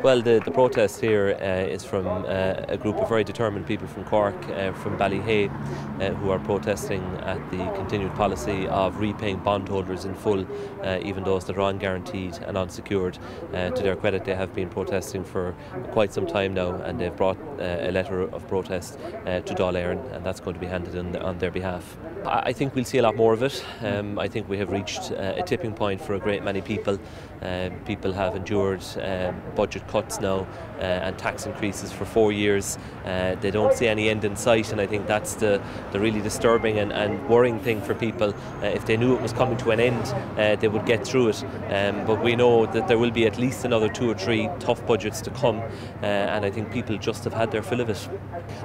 Well, the protest here is from a group of very determined people from Cork, from Ballyhay, who are protesting at the continued policy of repaying bondholders in full, even those that are unguaranteed and unsecured. To their credit, they have been protesting for quite some time now, and they've brought a letter of protest to Dail, and that's going to be handed in on their behalf. I think we'll see a lot more of it. I think we have reached a tipping point for a great many people. People have endured budget cuts now and tax increases for 4 years. They don't see any end in sight, and I think that's the really disturbing and worrying thing for people. If they knew it was coming to an end, they would get through it. But we know that there will be at least another 2 or 3 tough budgets to come, and I think people just have had their fill of it.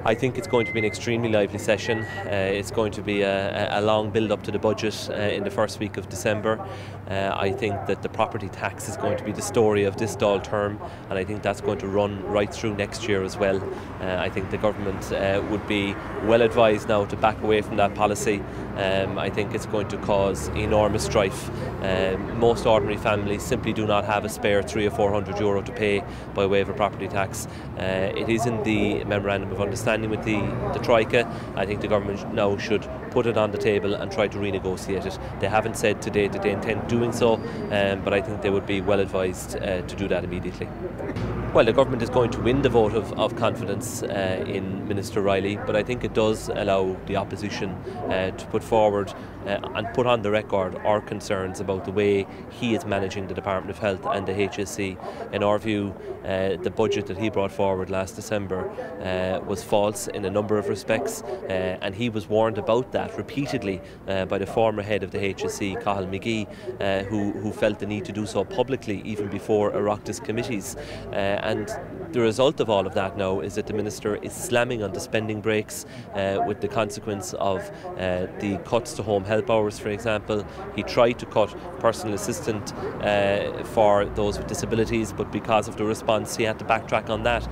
I think it's going to be an extremely lively session. It's going to be a long build up to the budget in the first week of December. I think that the property tax is going to be the story of this Dáil term, and I think that's going to run right through next year as well. I think the government would be well advised now to back away from that policy. I think it's going to cause enormous strife. Most ordinary families simply do not have a spare €300 or €400 to pay by way of a property tax. It is in the memorandum of understanding with the Troika. I think the government now should put it on the table and try to renegotiate it. They haven't said today that they intend doing so, but I think they would be well advised to do that immediately. Well, the government is going to win the vote of confidence in Minister Reilly, but I think it does allow the opposition to put forward and put on the record our concerns about the way he is managing the Department of Health and the HSE. In our view, the budget that he brought forward last December was false in a number of respects, and he was warned about that repeatedly by the former head of the HSE, Cathal McGee, who felt the need to do so publicly even before Oireachtas committees. And the result of all of that now is that the Minister is slamming on the spending brakes, with the consequence of the cuts to home help hours, for example. He tried to cut personal assistant for those with disabilities, but because of the response he had to backtrack on that.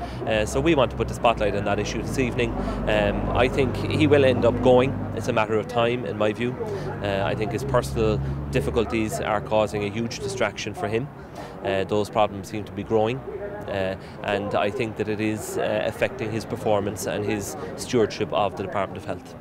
So we want to put the spotlight on that issue this evening. I think he will end up going. It's a matter of time, in my view. I think his personal difficulties are causing a huge distraction for him. Those problems seem to be growing. And I think that it is affecting his performance and his stewardship of the Department of Health.